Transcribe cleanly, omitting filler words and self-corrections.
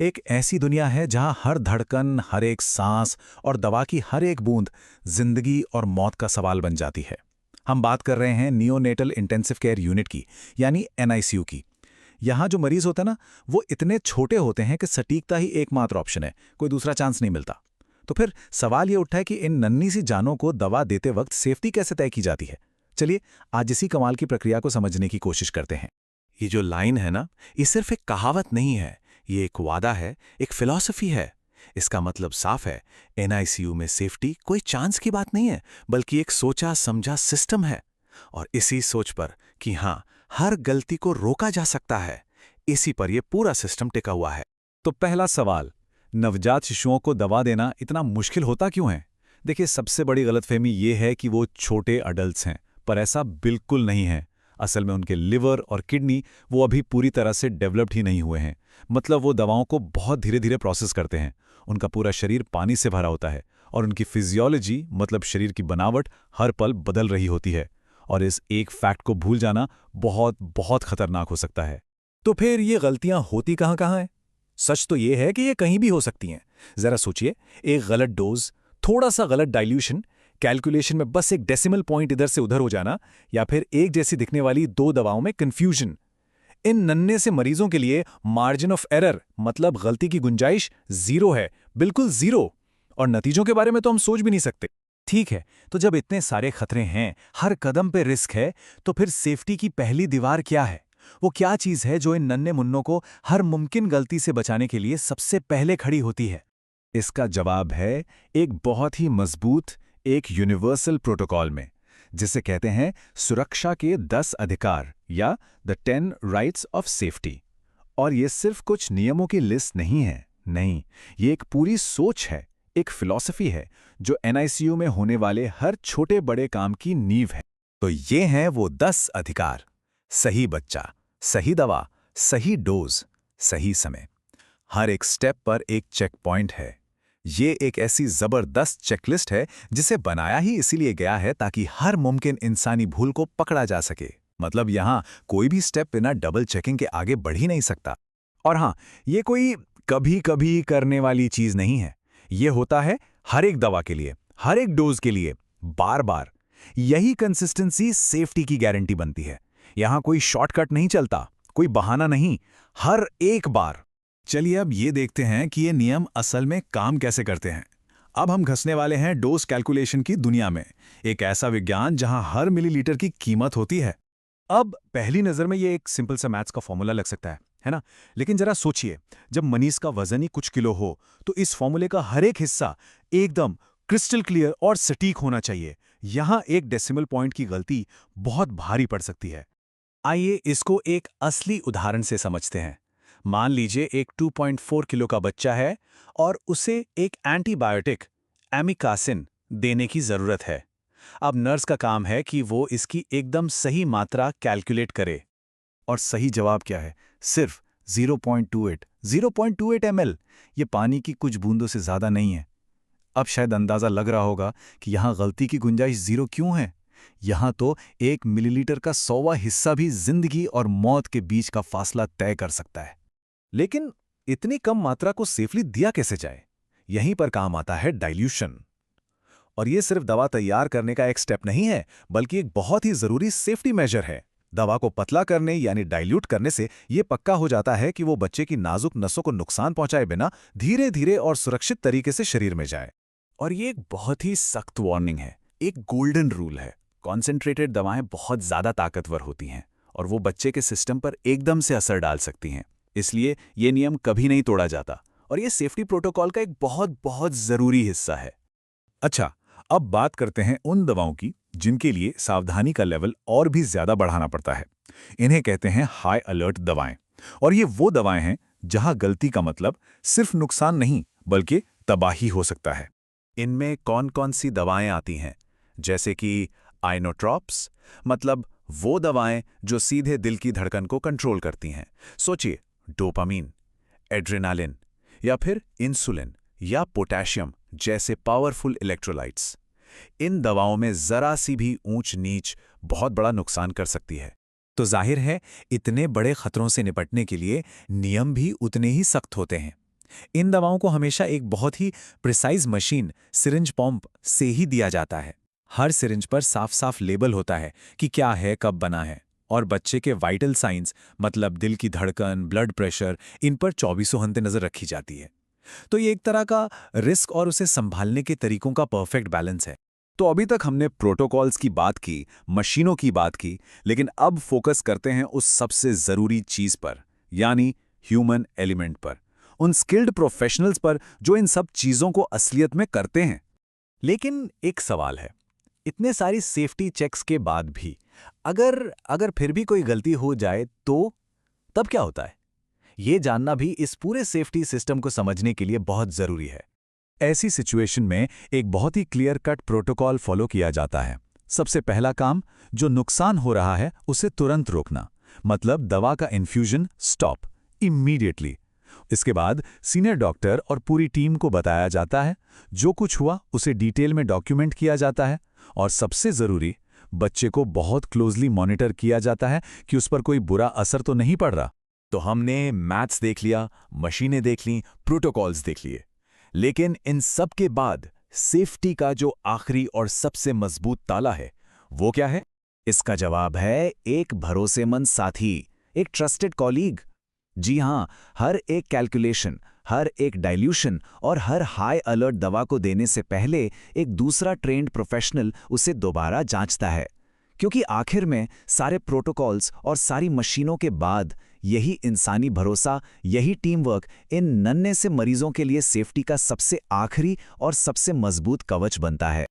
एक ऐसी दुनिया है जहां हर धड़कन, हर एक सांस और दवा की हर एक बूंद जिंदगी और मौत का सवाल बन जाती है। हम बात कर रहे हैं नियोनेटल इंटेंसिव केयर यूनिट की, यानी एनआईसीयू की। यहाँ जो मरीज होते हैं ना, वो इतने छोटे होते हैं कि सटीकता ही एकमात्र ऑप्शन है, कोई दूसरा चांस नहीं मिलता। तो फिर सवाल ये उठा है कि इन नन्ही सी जानों को दवा देते वक्त सेफ्टी कैसे तय की जाती है। चलिए आज इसी कमाल की प्रक्रिया को समझने की कोशिश करते हैं। ये जो लाइन है ना, ये सिर्फ एक कहावत नहीं है। ये एक वादा है, एक फिलॉसफी है। इसका मतलब साफ है, एनआईसीयू में सेफ्टी कोई चांस की बात नहीं है, बल्कि एक सोचा समझा सिस्टम है। और इसी सोच पर कि हाँ, हर गलती को रोका जा सकता है, इसी पर यह पूरा सिस्टम टिका हुआ है। तो पहला सवाल, नवजात शिशुओं को दवा देना इतना मुश्किल होता क्यों है? देखिए, सबसे बड़ी गलतफहमी ये है कि वो छोटे अडल्ट्स हैं, पर ऐसा बिल्कुल नहीं है। असल में उनके लिवर और किडनी वो अभी पूरी तरह से डेवलप्ड ही नहीं हुए हैं। मतलब वो दवाओं को बहुत धीरे धीरे प्रोसेस करते हैं। उनका पूरा शरीर पानी से भरा होता है और उनकी फिजियोलॉजी, मतलब शरीर की बनावट, हर पल बदल रही होती है। और इस एक फैक्ट को भूल जाना बहुत बहुत खतरनाक हो सकता है। तो फिर ये गलतियां होती कहाँ कहाँ हैं? सच तो ये है कि ये कहीं भी हो सकती हैं। जरा सोचिए, एक गलत डोज, थोड़ा सा गलत डाइल्यूशन, कैलकुलेशन में बस एक डेसिमल पॉइंट इधर से उधर हो जाना, या फिर एक जैसी दिखने वाली दो दवाओं में कंफ्यूजन। इन नन्हे से मरीजों के लिए मार्जिन ऑफ एरर, मतलब गलती की गुंजाइश, जीरो है, बिल्कुल जीरो। और नतीजों के बारे में तो हम सोच भी नहीं सकते। ठीक है, तो जब इतने सारे खतरे हैं, हर कदम पे रिस्क है, तो फिर सेफ्टी की पहली दीवार क्या है? वो क्या चीज है जो इन नन्हे मुन्नों को हर मुमकिन गलती से बचाने के लिए सबसे पहले खड़ी होती है? इसका जवाब है एक बहुत ही मजबूत, एक यूनिवर्सल प्रोटोकॉल में, जिसे कहते हैं सुरक्षा के 10 अधिकार या द 10 राइट्स ऑफ सेफ्टी। और ये सिर्फ कुछ नियमों की लिस्ट नहीं है, नहीं, ये एक पूरी सोच है, एक फिलॉसफी है, जो एनआईसीयू में होने वाले हर छोटे बड़े काम की नींव है। तो ये हैं वो 10 अधिकार। सही बच्चा, सही दवा, सही डोज, सही समय। हर एक स्टेप पर एक चेक पॉइंट है। ये एक ऐसी जबरदस्त चेकलिस्ट है जिसे बनाया ही इसीलिए गया है ताकि हर मुमकिन इंसानी भूल को पकड़ा जा सके। मतलब यहाँ कोई भी स्टेप बिना डबल चेकिंग के आगे बढ़ ही नहीं सकता। और हाँ, ये कोई कभी कभी करने वाली चीज नहीं है। ये होता है हर एक दवा के लिए, हर एक डोज के लिए, बार बार। यही कंसिस्टेंसी सेफ्टी की गारंटी बनती है। यहाँ कोई शॉर्टकट नहीं चलता, कोई बहाना नहीं, हर एक बार। चलिए अब ये देखते हैं कि ये नियम असल में काम कैसे करते हैं। अब हम घसने वाले हैं डोज कैलकुलेशन की दुनिया में, एक ऐसा विज्ञान जहां हर मिलीलीटर की कीमत होती है। अब पहली नजर में ये एक सिंपल सा मैथ्स का फॉर्मूला लग सकता है ना? लेकिन जरा सोचिए, जब मनीष का वजन ही कुछ किलो हो, तो इस फॉर्मूले का हर एक हिस्सा एकदम क्रिस्टल क्लियर और सटीक होना चाहिए। यहां एक डेसिमल पॉइंट की गलती बहुत भारी पड़ सकती है। आइए इसको एक असली उदाहरण से समझते हैं। मान लीजिए एक 2.4 किलो का बच्चा है और उसे एक एंटीबायोटिक एमिकासिन देने की जरूरत है। अब नर्स का काम है कि वो इसकी एकदम सही मात्रा कैलकुलेट करे। और सही जवाब क्या है? सिर्फ 0.28 ml। ये पानी की कुछ बूंदों से ज्यादा नहीं है। अब शायद अंदाजा लग रहा होगा कि यहाँ गलती की गुंजाइश जीरो क्यों है। यहाँ तो 1 मिलीलीटर का 100वां हिस्सा भी जिंदगी और मौत के बीच का फासला तय कर सकता है। लेकिन इतनी कम मात्रा को सेफली दिया कैसे जाए? यहीं पर काम आता है डाइल्यूशन। और ये सिर्फ दवा तैयार करने का एक स्टेप नहीं है, बल्कि एक बहुत ही जरूरी सेफ्टी मेजर है। दवा को पतला करने यानी डाइल्यूट करने से यह पक्का हो जाता है कि वो बच्चे की नाजुक नसों को नुकसान पहुंचाए बिना धीरे धीरे और सुरक्षित तरीके से शरीर में जाए। और ये एक बहुत ही सख्त वार्निंग है, एक गोल्डन रूल है। कॉन्सेंट्रेटेड दवाएं बहुत ज्यादा ताकतवर होती हैं और वो बच्चे के सिस्टम पर एकदम से असर डाल सकती हैं। इसलिए ये नियम कभी नहीं तोड़ा जाता और ये सेफ्टी प्रोटोकॉल का एक बहुत बहुत जरूरी हिस्सा है। अच्छा, अब बात करते हैं उन दवाओं की जिनके लिए सावधानी का लेवल और भी ज्यादा बढ़ाना पड़ता है। इन्हें कहते हैं हाई अलर्ट दवाएं। और ये वो दवाएं हैं जहां गलती का मतलब सिर्फ नुकसान नहीं, बल्कि तबाही हो सकता है। इनमें कौन कौन सी दवाएं आती हैं? जैसे कि आइनोट्रॉप्स, मतलब वो दवाएं जो सीधे दिल की धड़कन को कंट्रोल करती हैं। सोचिए, डोपामीन, एड्रेनालिन, या फिर इंसुलिन या पोटेशियम जैसे पावरफुल इलेक्ट्रोलाइट्स। इन दवाओं में जरा सी भी ऊंच नीच बहुत बड़ा नुकसान कर सकती है। तो जाहिर है, इतने बड़े खतरों से निपटने के लिए नियम भी उतने ही सख्त होते हैं। इन दवाओं को हमेशा एक बहुत ही प्रिसाइज मशीन सिरिंज पंप से ही दिया जाता है। हर सिरिंज पर साफ साफ लेबल होता है कि क्या है, कब बना है, और बच्चे के वाइटल साइंस मतलब दिल की धड़कन, ब्लड प्रेशर, इन पर 24 घंटे नजर रखी जाती है। तो ये एक तरह का रिस्क और उसे संभालने के तरीकों का परफेक्ट बैलेंस है। तो अभी तक हमने प्रोटोकॉल्स की बात की, मशीनों की बात की, लेकिन अब फोकस करते हैं उस सबसे जरूरी चीज पर, यानी ह्यूमन एलिमेंट पर, उन स्किल्ड प्रोफेशनल्स पर जो इन सब चीजों को असलियत में करते हैं। लेकिन एक सवाल है, इतने सारी सेफ्टी चेक्स के बाद भी अगर फिर भी कोई गलती हो जाए तो तब क्या होता है? ये जानना भी इस पूरे सेफ्टी सिस्टम को समझने के लिए बहुत जरूरी है। ऐसी सिचुएशन में एक बहुत ही क्लियर कट प्रोटोकॉल फॉलो किया जाता है। सबसे पहला काम, जो नुकसान हो रहा है उसे तुरंत रोकना, मतलब दवा का इन्फ्यूजन स्टॉप इमीडिएटली। इसके बाद सीनियर डॉक्टर और पूरी टीम को बताया जाता है, जो कुछ हुआ उसे डिटेल में डॉक्यूमेंट किया जाता है, और सबसे जरूरी, बच्चे को बहुत क्लोजली मॉनिटर किया जाता है कि उस पर कोई बुरा असर तो नहीं पड़ रहा। तो हमने मैथ्स देख लिया, मशीनें देख लीं, प्रोटोकॉल्स देख लिए, लेकिन इन सब के बाद सेफ्टी का जो आखिरी और सबसे मजबूत ताला है, वो क्या है? इसका जवाब है एक भरोसेमंद साथी, एक ट्रस्टेड कॉलीग। जी हां, हर एक कैलकुलेशन, हर एक डाइल्यूशन और हर हाई अलर्ट दवा को देने से पहले एक दूसरा ट्रेंड प्रोफेशनल उसे दोबारा जांचता है। क्योंकि आखिर में सारे प्रोटोकॉल्स और सारी मशीनों के बाद यही इंसानी भरोसा, यही टीम वर्क इन नन्हे से मरीजों के लिए सेफ्टी का सबसे आखिरी और सबसे मजबूत कवच बनता है।